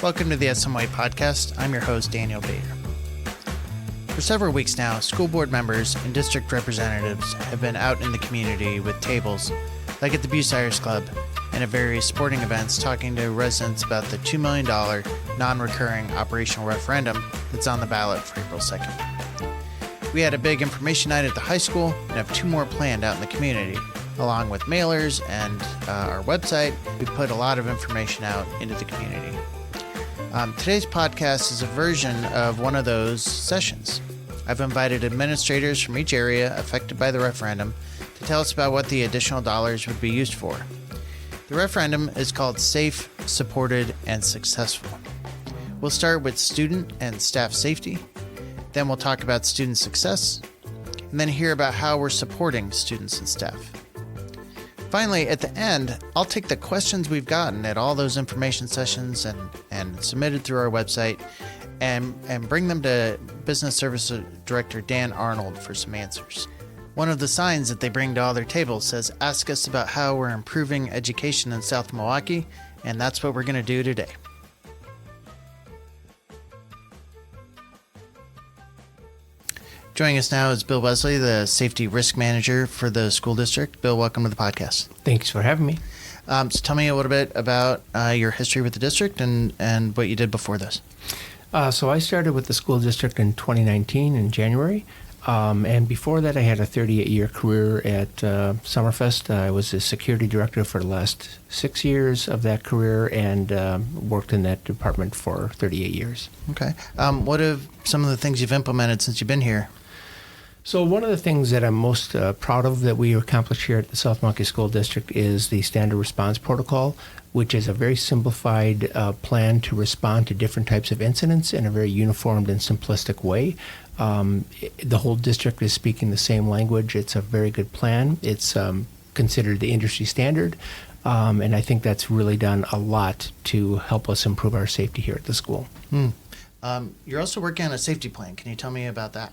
Welcome to the SMY podcast. I'm your host, Daniel Bader. For several weeks now, school board members and district representatives have been out in the community with tables, like at the Bucyrus Club and at various sporting events, talking to residents about the $2 million non-recurring operational referendum that's on the ballot for April 2nd. We had a big information night at the high school and have two more planned out in the community. Along with mailers and our website, we put a lot of information out into the community. Today's podcast is a version of one of those sessions. I've invited administrators from each area affected by the referendum to tell us about what the additional dollars would be used for. The referendum is called Safe, Supported, and Successful. We'll start with student and staff safety, then we'll talk about student success, and then hear about how we're supporting students and staff. Finally, at the end, I'll take the questions we've gotten at all those information sessions and submitted through our website and bring them to Business Service Director Dan Arnold for some answers. One of the signs that they bring to all their tables says, "Ask us about how we're improving education in South Milwaukee," and that's what we're going to do today. Joining us now is Bill Wesley, the Safety Risk Manager for the school district. Bill, welcome to the podcast. Thanks for having me. So tell me a little bit about your history with the district and what you did before this. So I started with the school district in 2019 in January. And before that, I had a 38-year career at Summerfest. I was a security director for the last 6 years of that career and worked in that department for 38 years. Okay. What are some of the things you've implemented since you've been here? So one of the things that I'm most proud of that we accomplished here at the South Milwaukee School District is the Standard Response Protocol, which is a very simplified plan to respond to different types of incidents in a very uniformed and simplistic way. The whole district is speaking the same language. It's a very good plan. It's considered the industry standard, and I think that's really done a lot to help us improve our safety here at the school. You're also working on a safety plan. Can you tell me about that?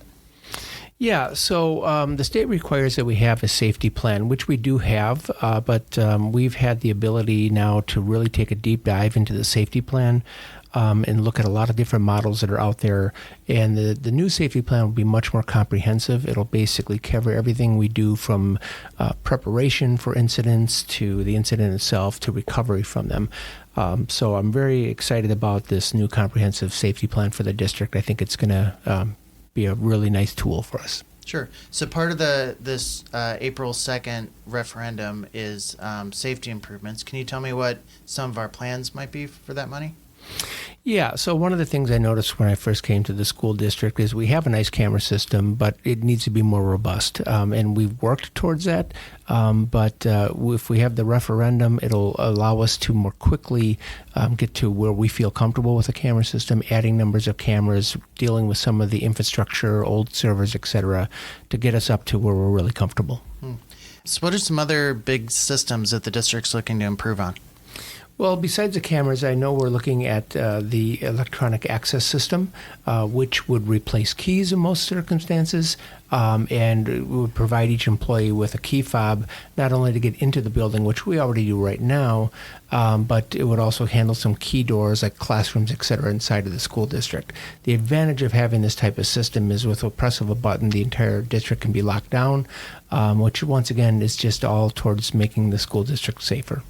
Yeah, so the state requires that we have a safety plan, which we do have, but we've had the ability now to really take a deep dive into the safety plan and look at a lot of different models that are out there. And the new safety plan will be much more comprehensive. It'll basically cover everything we do from preparation for incidents to the incident itself to recovery from them. So I'm very excited about this new comprehensive safety plan for the district. I think it's going to be a really nice tool for us. Sure. So part of this April 2nd referendum is safety improvements. Can you tell me what some of our plans might be for that money? Yeah, so one of the things I noticed when I first came to the school district is we have a nice camera system, but it needs to be more robust. And we've worked towards that. But if we have the referendum, it'll allow us to more quickly get to where we feel comfortable with the camera system, adding numbers of cameras, dealing with some of the infrastructure, old servers, et cetera, to get us up to where we're really comfortable. So what are some other big systems that the district's looking to improve on? Well, besides the cameras, I know we're looking at the electronic access system, which would replace keys in most circumstances, and would provide each employee with a key fob, not only to get into the building, which we already do right now, but it would also handle some key doors like classrooms, et cetera, inside of the school district. The advantage of having this type of system is with a press of a button, the entire district can be locked down, which once again is just all towards making the school district safer.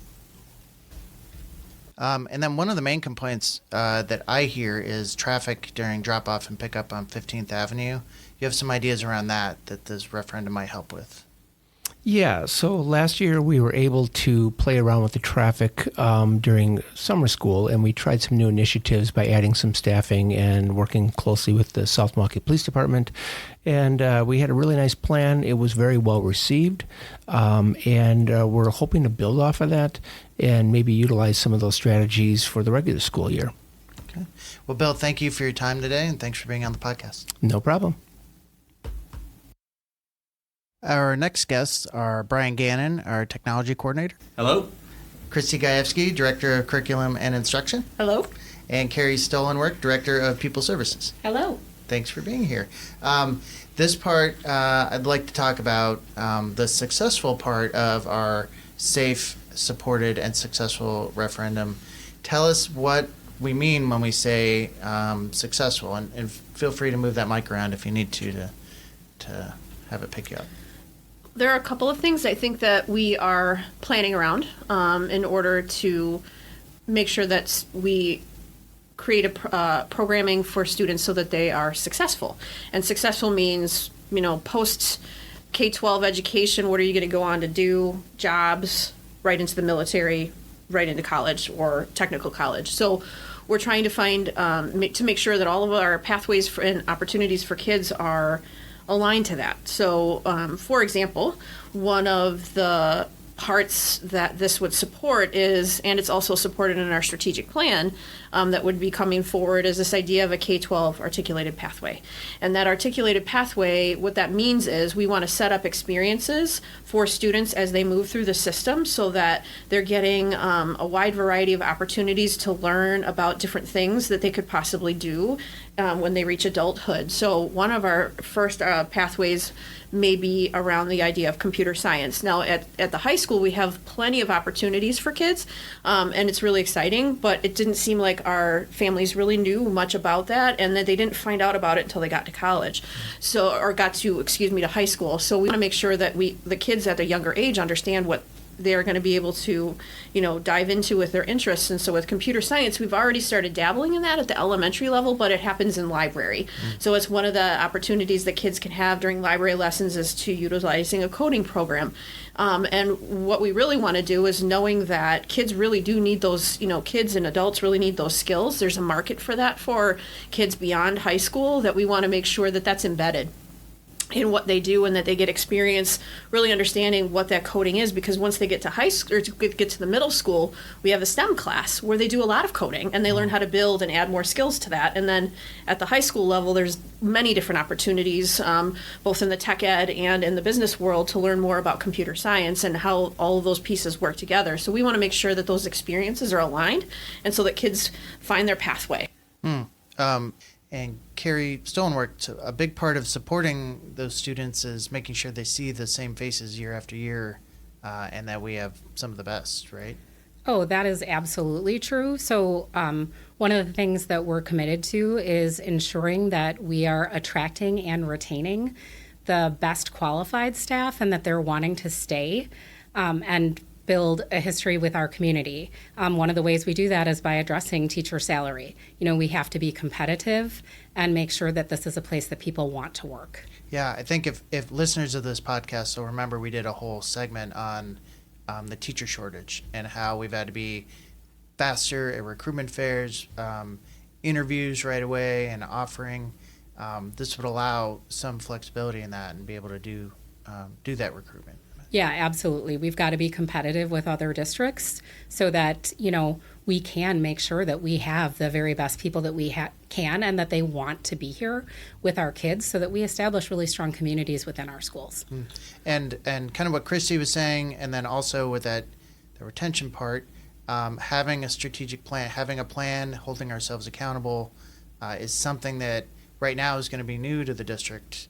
And then one of the main complaints that I hear is traffic during drop-off and pickup on 15th Avenue. You have some ideas around that this referendum might help with? Yeah, so last year we were able to play around with the traffic during summer school, and we tried some new initiatives by adding some staffing and working closely with the South Milwaukee Police Department. And we had a really nice plan. It was very well received, and we're hoping to build off of that and maybe utilize some of those strategies for the regular school year. Okay. Well, Bill, thank you for your time today, and thanks for being on the podcast. No problem. Our next guests are Brian Gannon, our technology coordinator. Hello. Christy Gajewski, Director of Curriculum and Instruction. Hello. And Carrie Stolenwerk, Director of People Services. Hello. Thanks for being here. This part, I'd like to talk about the successful part of our safe, supported, and successful referendum. Tell us what we mean when we say successful. And feel free to move that mic around if you need to have it pick you up. There are a couple of things I think that we are planning around in order to make sure that we create a programming for students so that they are successful. And successful means, post K-12 education, what are you going to go on to do? Jobs, right into the military, right into college or technical college. So we're trying to find, to make sure that all of our pathways and opportunities for kids are aligned to that. So, for example, one of the parts that this would support is, and it's also supported in our strategic plan that would be coming forward, is this idea of a K-12 articulated pathway. And that articulated pathway, what that means is we want to set up experiences for students as they move through the system so that they're getting a wide variety of opportunities to learn about different things that they could possibly do when they reach adulthood. So one of our first pathways may be around the idea of computer science. Now, at the high school, we have plenty of opportunities for kids, and it's really exciting, but it didn't seem like our families really knew much about that, and that they didn't find out about it until they got to college. To high school. So we want to make sure that the kids at a younger age understand what they're going to be able to, dive into with their interests. And so with computer science, we've already started dabbling in that at the elementary level, but it happens in library. So it's one of the opportunities that kids can have during library lessons is to utilizing a coding program. And what we really want to do is knowing that kids really do need those, kids and adults really need those skills. There's a market for that for kids beyond high school, that we want to make sure that that's embedded in what they do and that they get experience really understanding what that coding is, because once they get to high school or get to the middle school, we have a STEM class where they do a lot of coding and they learn how to build and add more skills to that. And then at the high school level, there's many different opportunities, both in the tech ed and in the business world, to learn more about computer science and how all of those pieces work together. So we want to make sure that those experiences are aligned and so that kids find their pathway. And Carrie Stolenwork, a big part of supporting those students is making sure they see the same faces year after year, and that we have some of the best, right? Oh, that is absolutely true. So one of the things that we're committed to is ensuring that we are attracting and retaining the best qualified staff and that they're wanting to stay and build a history with our community. One of the ways we do that is by addressing teacher salary. We have to be competitive and make sure that this is a place that people want to work. Yeah, I think if listeners of this podcast will remember, we did a whole segment on the teacher shortage and how we've had to be faster at recruitment fairs, interviews right away, and offering. This would allow some flexibility in that and be able to do that recruitment. Yeah, absolutely. We've got to be competitive with other districts so that, we can make sure that we have the very best people that we can and that they want to be here with our kids so that we establish really strong communities within our schools. And kind of what Christy was saying, and then also with the retention part, having a strategic plan, having a plan, holding ourselves accountable is something that right now is going to be new to the district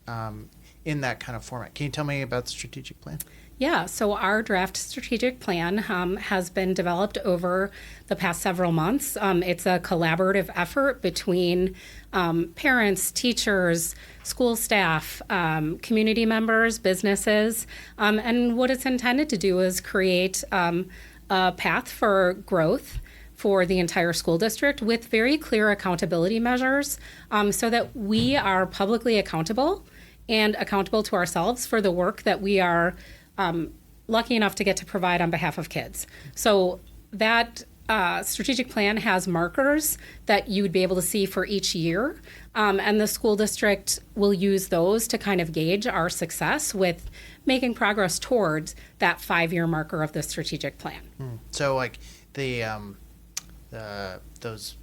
in that kind of format. Can you tell me about the strategic plan? Yeah, so our draft strategic plan has been developed over the past several months. It's a collaborative effort between parents, teachers, school staff, community members, businesses, and what it's intended to do is create a path for growth for the entire school district with very clear accountability measures so that we are publicly accountable and accountable to ourselves for the work that we are lucky enough to get to provide on behalf of kids. So that strategic plan has markers that you would be able to see for each year, and the school district will use those to kind of gauge our success with making progress towards that 5-year marker of the strategic plan. So like those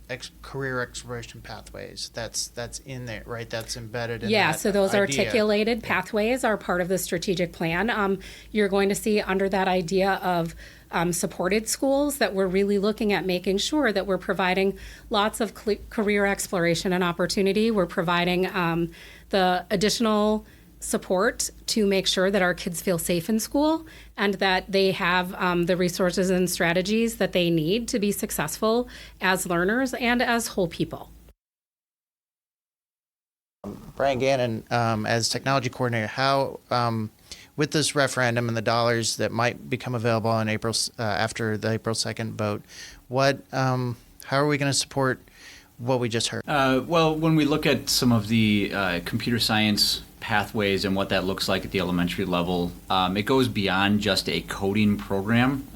career exploration pathways, that's in there, right? That's embedded in that so those idea. articulated pathways are part of the strategic plan. You're going to see under that idea of supported schools that we're really looking at making sure that we're providing lots of career exploration and opportunity. We're providing the additional support to make sure that our kids feel safe in school and that they have the resources and strategies that they need to be successful as learners and as whole people. Brian Gannon, as technology coordinator, how with this referendum and the dollars that might become available in April after the April 2nd vote, how are we going to support what we just heard? Well, when we look at some of the computer science pathways and what that looks like at the elementary level, it goes beyond just a coding program.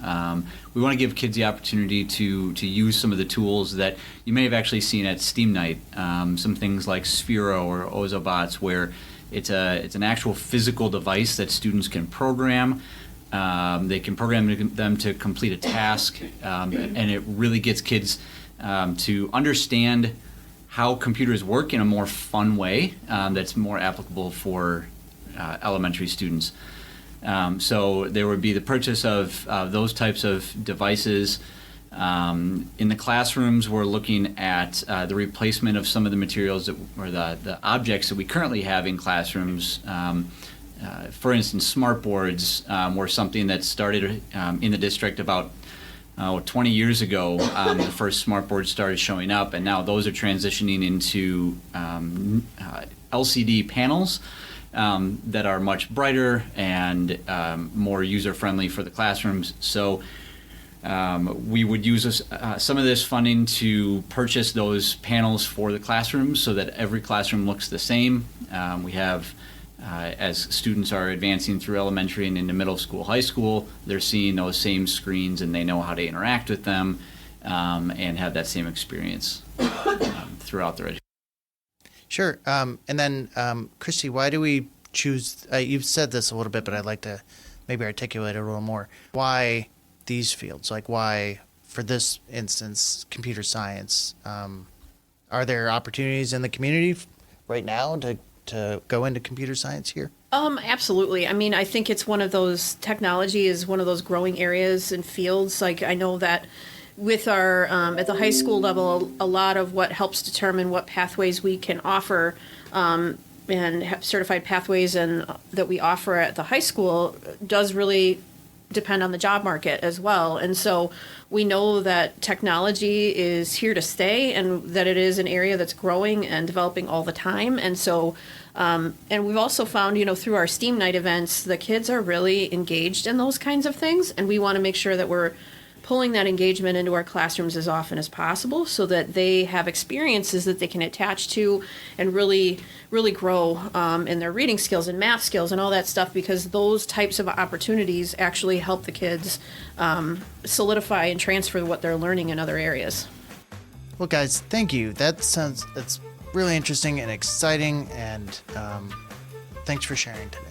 We want to give kids the opportunity to use some of the tools that you may have actually seen at STEAM Night, some things like Sphero or Ozobots, where it's an actual physical device that students can program. They can program them to complete a task, and it really gets kids to understand how computers work in a more fun way that's more applicable for elementary students. So there would be the purchase of those types of devices. In the classrooms, we're looking at the replacement of some of the materials or the objects that we currently have in classrooms. For instance, smart boards were something that started in the district about 20 years ago. The first smart boards started showing up, and now those are transitioning into LCD panels that are much brighter and more user-friendly for the classrooms. So we would use some of this funding to purchase those panels for the classrooms so that every classroom looks the same. We have as students are advancing through elementary and into middle school, high school, they're seeing those same screens and they know how to interact with them and have that same experience throughout their education. Sure. And then, Christy, why do we choose, you've said this a little bit, but I'd like to maybe articulate it a little more. Why these fields? Like why, for this instance, computer science? Are there opportunities in the community right now to go into computer science here? Absolutely. I mean, I think it's one of those, technology is one of those growing areas and fields. Like I know that with our, at the high school level, a lot of what helps determine what pathways we can offer and have certified pathways and that we offer at the high school does really depend on the job market as well. And so we know that technology is here to stay and that it is an area that's growing and developing all the time. And so, and we've also found, through our STEAM Night events, the kids are really engaged in those kinds of things. And we want to make sure that we're pulling that engagement into our classrooms as often as possible so that they have experiences that they can attach to and really, really grow in their reading skills and math skills and all that stuff, because those types of opportunities actually help the kids solidify and transfer what they're learning in other areas. Well, guys, thank you. That's really interesting and exciting, and thanks for sharing today.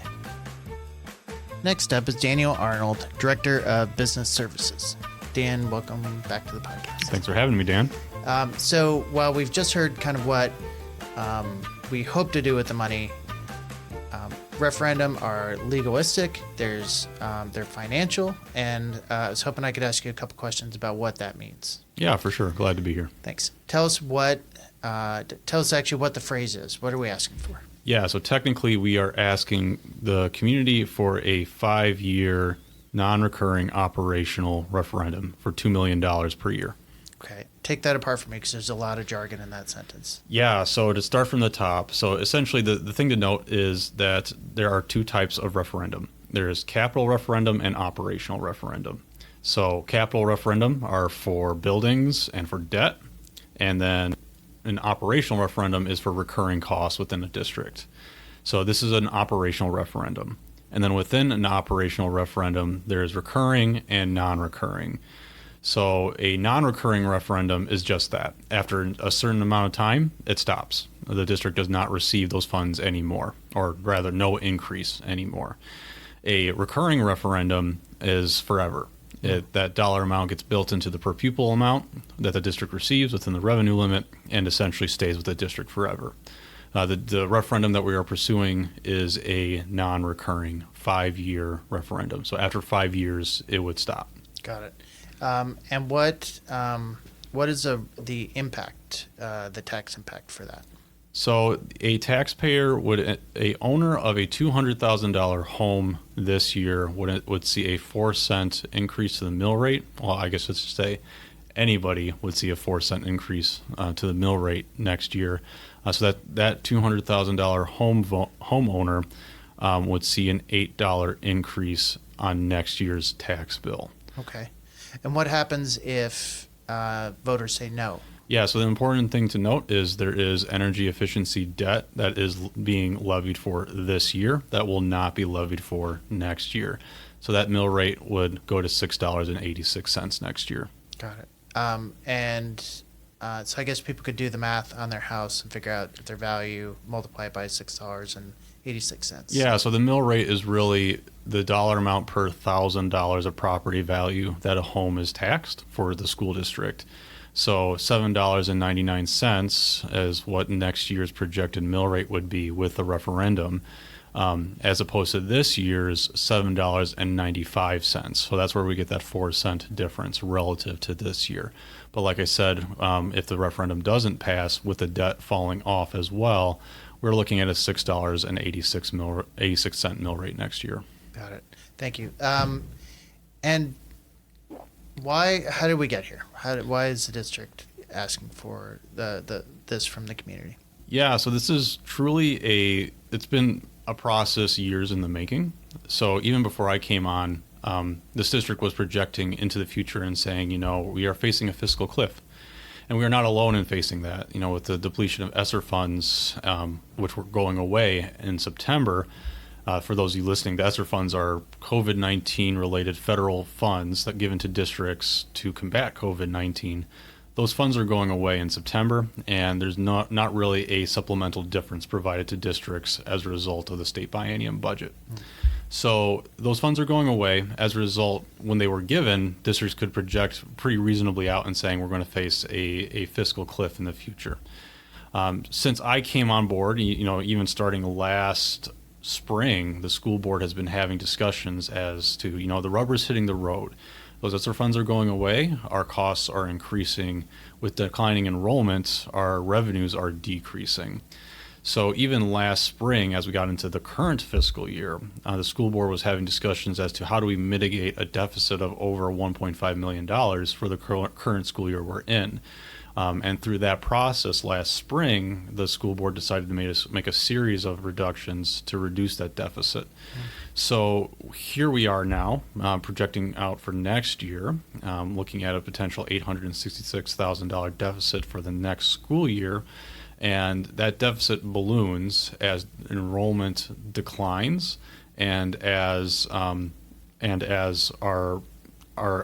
Next up is Daniel Arnold, Director of Business Services. Dan, welcome back to the podcast. Thanks for having me, Dan. So while we've just heard kind of what we hope to do with the money, referendum are legalistic, they're financial, and I was hoping I could ask you a couple questions about what that means. Yeah, for sure. Glad to be here. Thanks. Tell us actually what the phrase is. What are we asking for? Yeah, so technically we are asking the community for a 5-year non-recurring operational referendum for $2 million per year. Okay. Take that apart for me because there's a lot of jargon in that sentence. Yeah, so to start from the top, so essentially the thing to note is that there are two types of referendum. There's capital referendum and operational referendum. So capital referendum are for buildings and for debt, and then an operational referendum is for recurring costs within the district. So this is an operational referendum. And then within an operational referendum, there's recurring and non-recurring. So a non-recurring referendum is just that. After a certain amount of time, it stops. The district does not receive those funds anymore, or rather no increase anymore. A recurring referendum is forever. That dollar amount gets built into the per pupil amount that the district receives within the revenue limit and essentially stays with the district forever. The referendum that we are pursuing is a non-recurring 5-year referendum. So after 5 years, it would stop. Got it. And what is the impact, the tax impact for that? So a taxpayer a owner of a $200,000 home this year would see a 4-cent increase to the mill rate. Well, I guess let's say anybody would see a 4-cent increase to the mill rate next year. So that $200,000 homeowner would see an $8 increase on next year's tax bill. Okay. And what happens if voters say no? Yeah, so the important thing to note is there is energy efficiency debt that is being levied for this year that will not be levied for next year. So that mill rate would go to $6.86 next year. Got it. So I guess people could do the math on their house and figure out if their value, multiply it by $6.86. Yeah, so the mill rate is really the dollar amount per $1,000 of property value that a home is taxed for the school district. So $7.99 is what next year's projected mill rate would be with the referendum, as opposed to this year's $7.95. So that's where we get that 4-cent difference relative to this year. But like I said, if the referendum doesn't pass with the debt falling off as well, we're looking at a $6.86 mill rate next year. Got it. Thank you. And how did we get here? Why is the district asking for this from the community? Yeah, so this is truly it's been a process years in the making. So even before I came on, this district was projecting into the future and saying, we are facing a fiscal cliff. And we are not alone in facing that. With the depletion of ESSER funds, which were going away in September. For those of you listening, the ESSER funds are COVID-19 related federal funds that given to districts to combat COVID-19. Those funds are going away in September, and there's not really a supplemental difference provided to districts as a result of the state biennium budget. So those funds are going away. As a result, when they were given, districts could project pretty reasonably out and saying we're going to face a fiscal cliff in the future. Since I came on board, even starting last spring, the school board has been having discussions as to, the rubber's hitting the road. Those ESSER funds are going away. Our costs are increasing. With declining enrollment, our revenues are decreasing. So even last spring, as we got into the current fiscal year, the school board was having discussions as to how do we mitigate a deficit of over $1.5 million for the current school year we're in. And through that process last spring, the school board decided to make a series of reductions to reduce that deficit. So here we are now, projecting out for next year, looking at a potential $866,000 deficit for the next school year. And that deficit balloons as enrollment declines and as our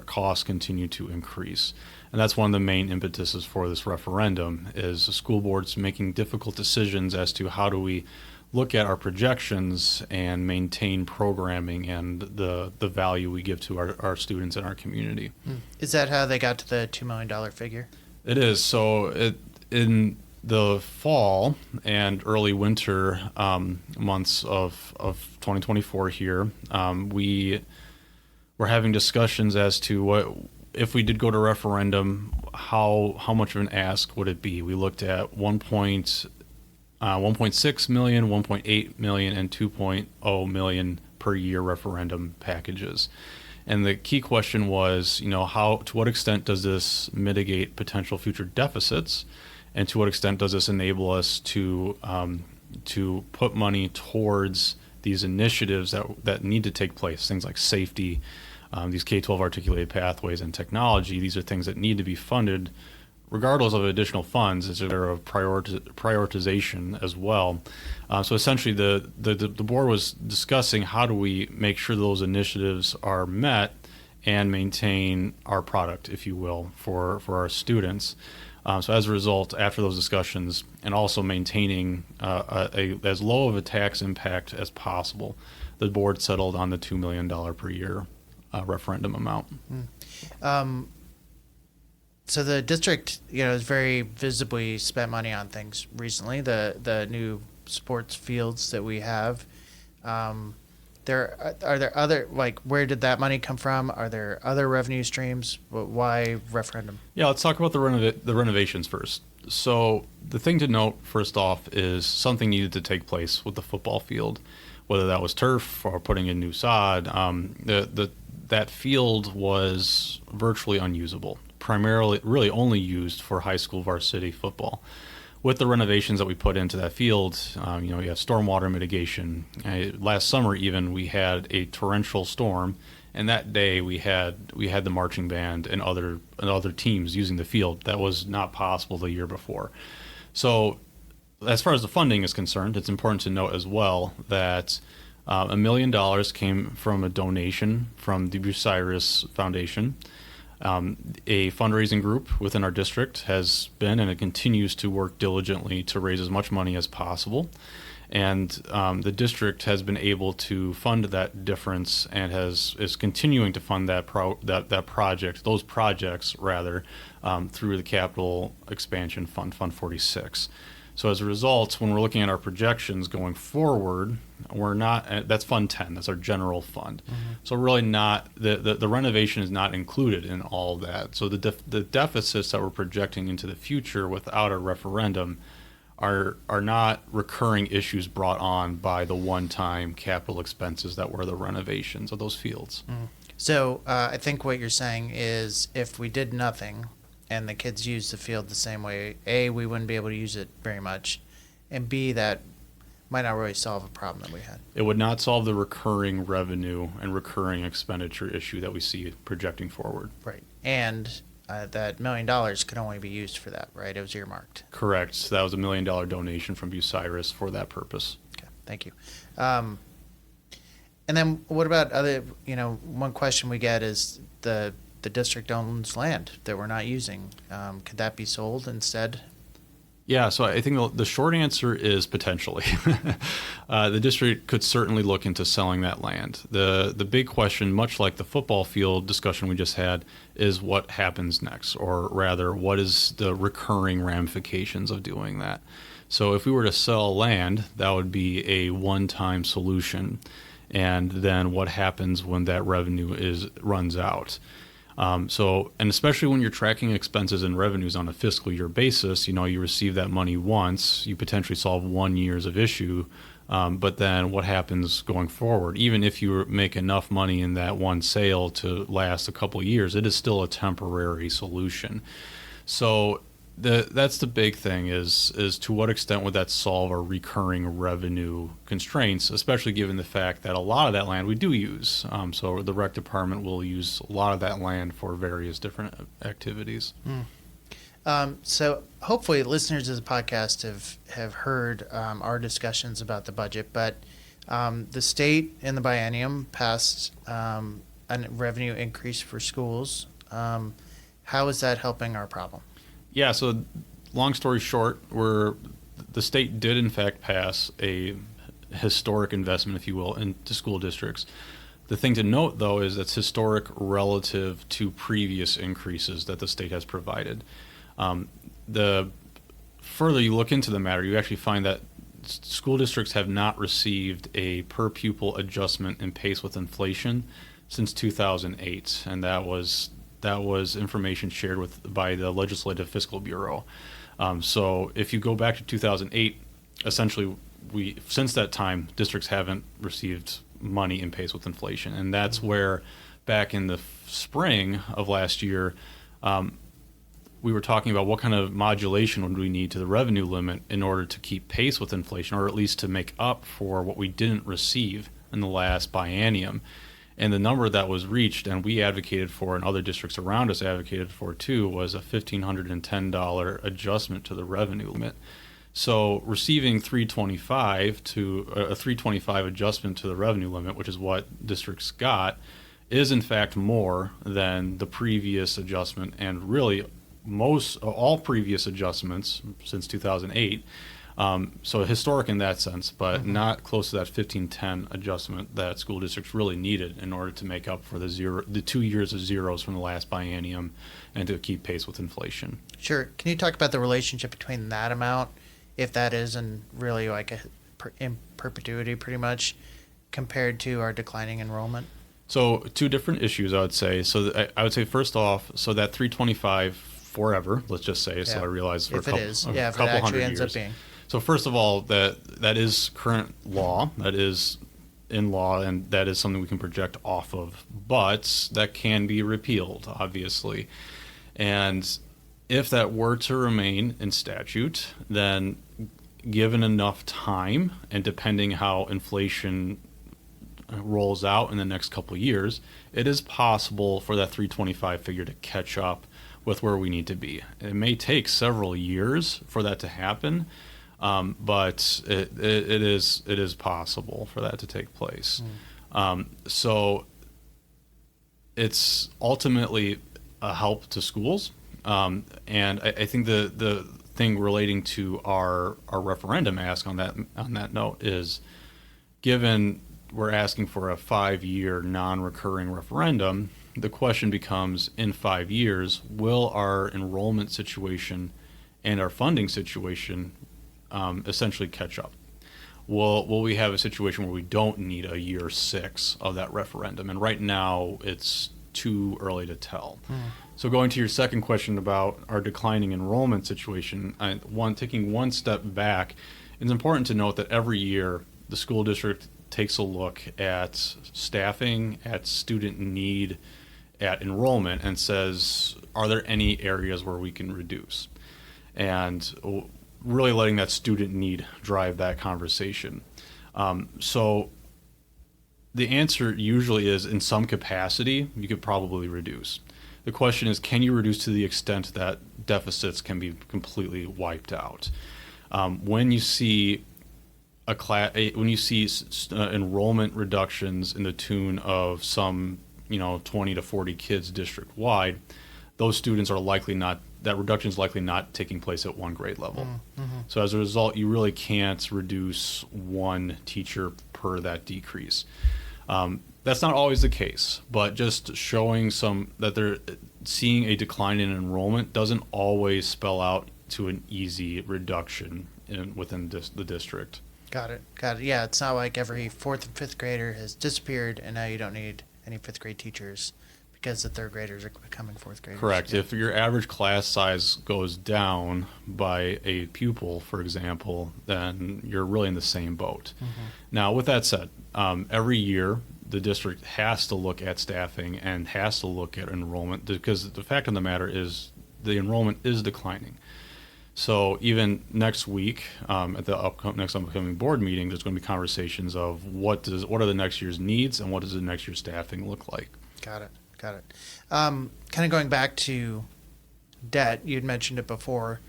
costs continue to increase. And that's one of the main impetuses for this referendum is the school boards making difficult decisions as to how do we look at our projections and maintain programming and the value we give to our students in our community. Is that how they got to the $2 million figure? It is. So in the fall and early winter months of 2024 here, we were having discussions as to what, if we did go to referendum, how much of an ask would it be? We looked at 1.6 million, 1.8 million, and 2.0 million per year referendum packages. And the key question was, to what extent does this mitigate potential future deficits? And to what extent does this enable us to put money towards these initiatives that need to take place, things like safety, these K-12 articulated pathways and technology? These are things that need to be funded regardless of additional funds. It's a matter of prioritization as well. So essentially the board was discussing how do we make sure those initiatives are met and maintain our product, if you will, for our students. So as a result, after those discussions and also maintaining as low of a tax impact as possible, the board settled on the $2 million per year referendum amount. So the district, has very visibly spent money on things recently. The new sports fields that we have, Are there other, like, where did that money come from? Are there other revenue streams? Why referendum? Yeah, let's talk about the renovations first. So the thing to note first off is something needed to take place with the football field, whether that was turf or putting in new sod. That field was virtually unusable, primarily really only used for high school varsity football. With the renovations that we put into that field, you have stormwater mitigation. Last summer, even, we had a torrential storm, and that day we had the marching band and other teams using the field. That was not possible the year before. So, as far as the funding is concerned, it's important to note as well that $1 million came from a donation from the Bucyrus Foundation. A fundraising group within our district has been and it continues to work diligently to raise as much money as possible. And the district has been able to fund that difference and is continuing to fund those projects through the Capital Expansion Fund, Fund 46. So as a result, when we're looking at our projections going forward, we're not, that's Fund 10, that's our general fund. Mm-hmm. So really not, the renovation is not included in all of that. So the deficits that we're projecting into the future without a referendum are not recurring issues brought on by the one-time capital expenses that were the renovations of those fields. Mm. So I think what you're saying is if we did nothing, and the kids use the field the same way, A, we wouldn't be able to use it very much, and B, that might not really solve a problem that we had. It would not solve the recurring revenue and recurring expenditure issue that we see projecting forward. Right. And that $1 million could only be used for that, right? It was earmarked. Correct. So that was $1 million donation from Bucyrus for that purpose. Okay, thank you. And then what about other, one question we get is the district owns land that we're not using. Could that be sold instead? Yeah, so I think the short answer is potentially. The district could certainly look into selling that land. The big question, much like the football field discussion we just had, is what happens next, or rather, what is the recurring ramifications of doing that? So if we were to sell land, that would be a one-time solution. And then what happens when that revenue runs out? And especially when you're tracking expenses and revenues on a fiscal year basis, you receive that money once, you potentially solve 1 year's of issue, but then what happens going forward? Even if you make enough money in that one sale to last a couple of years, it is still a temporary solution. So that's the big thing is to what extent would that solve our recurring revenue constraints, especially given the fact that a lot of that land we do use. So the rec department will use a lot of that land for various different activities. So hopefully listeners of the podcast have heard our discussions about the budget, but the state in the biennium passed a revenue increase for schools. How is that helping our problem? Yeah, so long story short, the state did in fact pass a historic investment, if you will, into school districts. The thing to note, though, is that's historic relative to previous increases that the state has provided. The further you look into the matter, you actually find that school districts have not received a per pupil adjustment in pace with inflation since 2008, and that was information shared by the Legislative Fiscal Bureau. So if you go back to 2008, essentially, since that time, districts haven't received money in pace with inflation. And that's where, back in the spring of last year, we were talking about what kind of modulation would we need to the revenue limit in order to keep pace with inflation, or at least to make up for what we didn't receive in the last biennium. And the number that was reached, and we advocated for, and other districts around us advocated for too, was a $1,510 adjustment to the revenue limit. So receiving $325 adjustment to the revenue limit, which is what districts got, is in fact more than the previous adjustment, and really all previous adjustments since 2008. So historic in that sense, but not close to that 1510 adjustment that school districts really needed in order to make up for the 2 years of zeros from the last biennium and to keep pace with inflation. Sure. Can you talk about the relationship between that amount, if that is, and really like in perpetuity pretty much, compared to our declining enrollment? So two different issues, I would say. So I would say first off, so that 325 forever, let's just say. So Yeah. I realize for If a it couple, is. a Yeah, if it couple actually hundred ends years. up being. So first of all, that is current law. That is in law, and that is something we can project off of. But that can be repealed, obviously. And if that were to remain in statute, then given enough time and depending how inflation rolls out in the next couple of years, it is possible for that 325 figure to catch up with where we need to be. It may take several years for that to happen, but it is possible for that to take place. So it's ultimately a help to schools, and I think the thing relating to our referendum ask on that note is, given we're asking for a 5-year non-recurring referendum, the question becomes, in 5 years, will our enrollment situation and our funding situation essentially catch up? Will we have a situation where we don't need a year 6 of that referendum? And right now, it's too early to tell. So going to your second question about our declining enrollment situation, taking one step back, it's important to note that every year the school district takes a look at staffing, at student need, at enrollment, and says, are there any areas where we can reduce? And really letting that student need drive that conversation. So the answer usually is, in some capacity, you could probably reduce. The question is, can you reduce to the extent that deficits can be completely wiped out? When you see enrollment reductions in the tune of some 20 to 40 kids district wide, those students are likely not, that reduction is likely not taking place at one grade level. So as a result, you really can't reduce one teacher per that decrease. That's not always the case, but just showing that they're seeing a decline in enrollment doesn't always spell out to an easy reduction within the district. Got it. Yeah, it's not like every 4th and 5th grader has disappeared and now you don't need any 5th grade teachers because the 3rd graders are becoming 4th graders. Correct. If your average class size goes down by a pupil, for example, then you're really in the same boat. Now, with that said, every year the district has to look at staffing and has to look at enrollment, because the fact of the matter is the enrollment is declining. So even next week, at the next upcoming board meeting, there's going to be conversations of what are the next year's needs and what does the next year's staffing look like. Got it. Kind of going back to debt, you'd mentioned it before.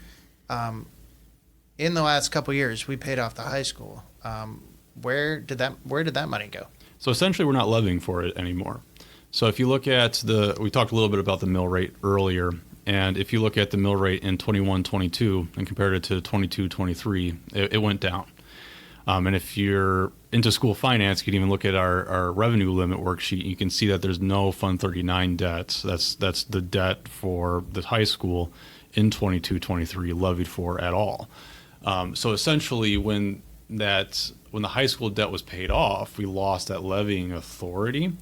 In the last couple of years, we paid off the high school. Where did that money go? So essentially, we're not levying for it anymore. So if you look at we talked a little bit about the mill rate earlier, and if you look at the mill rate in 21-22 and compared it to 22-23, it went down. And if you're into school finance, you can even look at our revenue limit worksheet. You can see that there's no Fund 39 debt. That's the debt for the high school in 22-23 levied for at all. So essentially, when the high school debt was paid off, we lost that levying authority.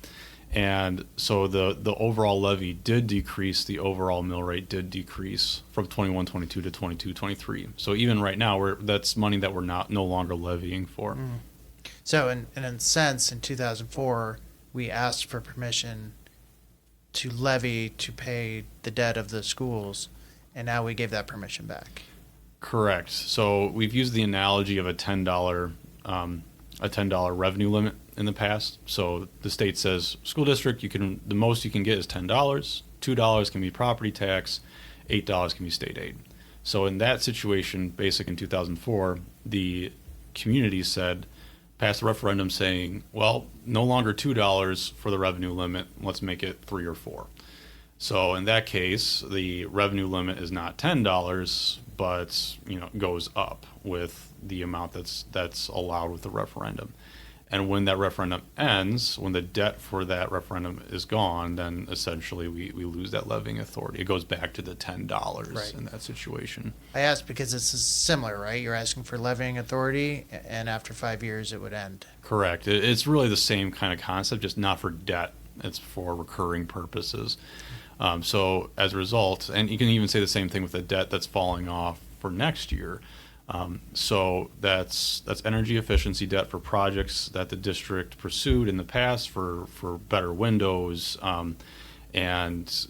And so the overall levy did decrease, the overall mill rate did decrease from 21-22 to 22-23. So even right now, that's money that we're no longer levying for. So in a sense, in 2004, we asked for permission to levy to pay the debt of the schools, and now we gave that permission back. Correct. So we've used the analogy of a $10 revenue limit in the past. So the state says, school district, the most you can get is $10. $2 can be property tax. $8 can be state aid. So in that situation, basic in 2004, the community passed a referendum saying, well, no longer $2 for the revenue limit. Let's make it $3 or $4. So in that case, the revenue limit is not $10, but goes up with the amount that's allowed with the referendum. And when that referendum ends, when the debt for that referendum is gone, then essentially we lose that levying authority. It goes back to the $10 Right. in that situation. I asked because this is similar, right? You're asking for levying authority, and after 5 years, it would end. Correct. It's really the same kind of concept, just not for debt. It's for recurring purposes. So as a result, and you can even say the same thing with the debt that's falling off for next year. So that's energy efficiency debt for projects that the district pursued in the past for better windows, and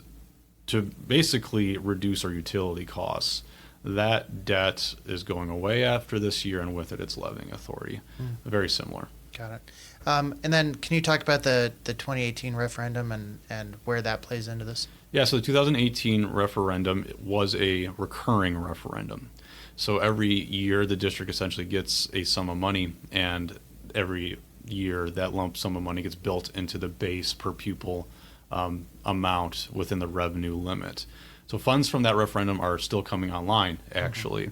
to basically reduce our utility costs. That debt is going away after this year, and with it, it's levying authority. Very similar. Got it. And then can you talk about the 2018 referendum and where that plays into this? Yeah, so the 2018 referendum was a recurring referendum. So every year the district essentially gets a sum of money, and every year that lump sum of money gets built into the base per pupil amount within the revenue limit. So funds from that referendum are still coming online, actually,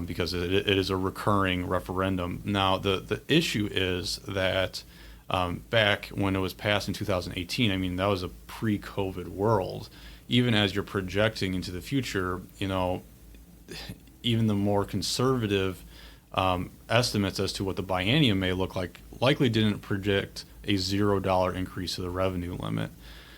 because it is a recurring referendum. Now, the issue is that back when it was passed in 2018, I mean, that was a pre-COVID world. Even as you're projecting into the future, even the more conservative estimates as to what the biennium may look like likely didn't project a $0 increase to the revenue limit.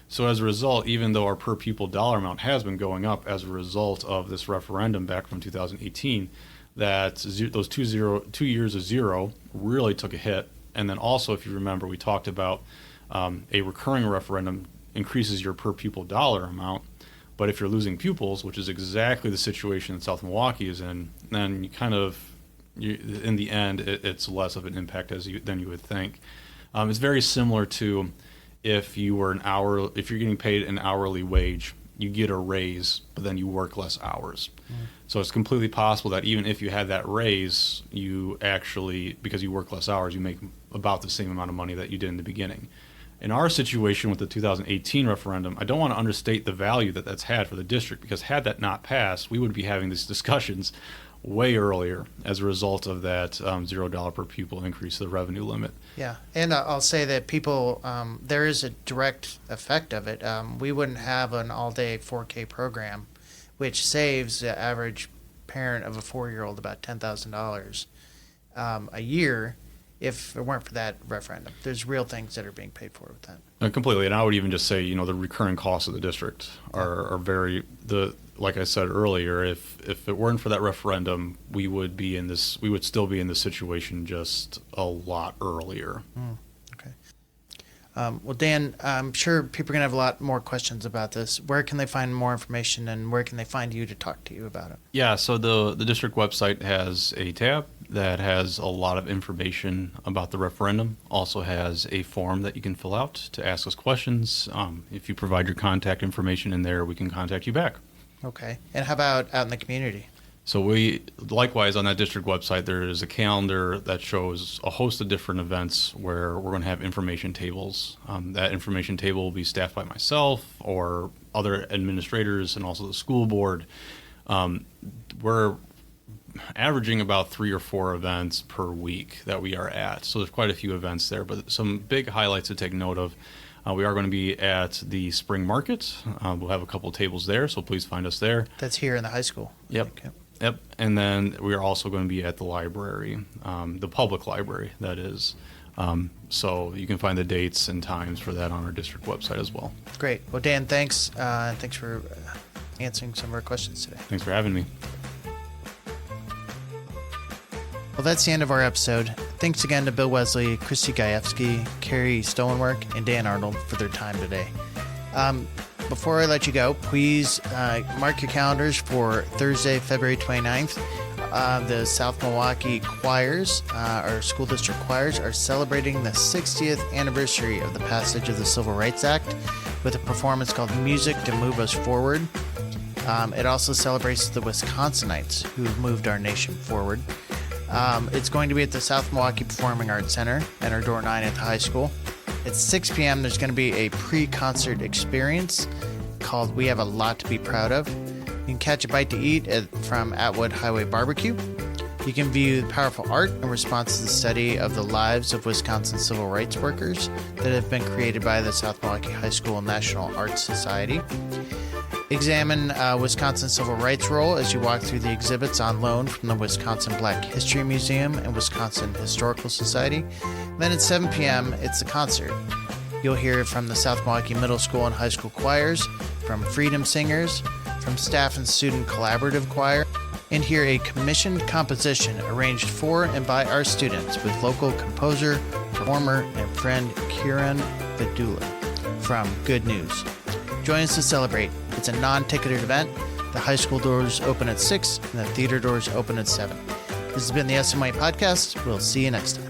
So as a result, even though our per pupil dollar amount has been going up as a result of this referendum back from 2018, that those 2 years of zero really took a hit. And then also, if you remember, we talked about a recurring referendum increases your per pupil dollar amount. But if you're losing pupils, which is exactly the situation that South Milwaukee is in, then in the end, it's less of an impact than you would think. It's very similar to if you're getting paid an hourly wage, you get a raise, but then you work less hours. So it's completely possible that even if you had that raise, you actually, because you work less hours, you make about the same amount of money that you did in the beginning. In our situation with the 2018 referendum, I don't want to understate the value that that's had for the district, because had that not passed, we would be having these discussions way earlier as a result of that $0 per pupil increase to the revenue limit. Yeah, and I'll say that people, there is a direct effect of it. We wouldn't have an all-day 4K program, which saves the average parent of a 4-year-old about $10,000 a year if it weren't for that referendum. There's real things that are being paid for with that. Completely, and I would even just say, the recurring costs of the district are very, like I said earlier, if it weren't for that referendum, we would still be in this situation just a lot earlier. Okay. Well, Dan, I'm sure people are going to have a lot more questions about this. Where can they find more information, and where can they find you to talk to you about it? Yeah, so the district website has a tab that has a lot of information about the referendum. Also has a form that you can fill out to ask us questions. If you provide your contact information in there, we can contact you back. Okay. And how about out in the community? So likewise, on that district website, there is a calendar that shows a host of different events where we're going to have information tables. That information table will be staffed by myself or other administrators and also the school board. We're averaging about 3 or 4 events per week that we are at. So there's quite a few events there, but some big highlights to take note of. We are going to be at the spring market. We'll have a couple of tables there, so please find us there. That's here in the high school. Yep. Okay. Yep. And then we are also going to be at the library, the public library, that is. So you can find the dates and times for that on our district website as well. Great. Well, Dan, thanks. And thanks for answering some of our questions today. Thanks for having me. Well, that's the end of our episode. Thanks again to Bill Wesley, Christy Gajewski, Carrie Stolenwerk, and Dan Arnold for their time today. Before I let you go, please mark your calendars for Thursday, February 29th. The South Milwaukee choirs, our school district choirs, are celebrating the 60th anniversary of the passage of the Civil Rights Act with a performance called Music to Move Us Forward. It also celebrates the Wisconsinites who've moved our nation forward. It's going to be at the South Milwaukee Performing Arts Center at our door 9 at the high school. At 6 p.m., there's going to be a pre-concert experience called We Have a Lot to Be Proud of. You can catch a bite to eat from Atwood Highway Barbecue. You can view the powerful art in response to the study of the lives of Wisconsin civil rights workers that have been created by the South Milwaukee High School National Arts Society. Examine Wisconsin civil rights role as you walk through the exhibits on loan from the Wisconsin Black History Museum and Wisconsin Historical Society. Then at 7 p.m., it's the concert. You'll hear from the South Milwaukee Middle School and High School choirs, from Freedom Singers, from Staff and Student Collaborative Choir, and hear a commissioned composition arranged for and by our students with local composer, performer, and friend Kiran Vidula from Good News. Join us to celebrate. It's a non-ticketed event. The high school doors open at 6 and the theater doors open at 7. This has been the SMY Podcast. We'll see you next time.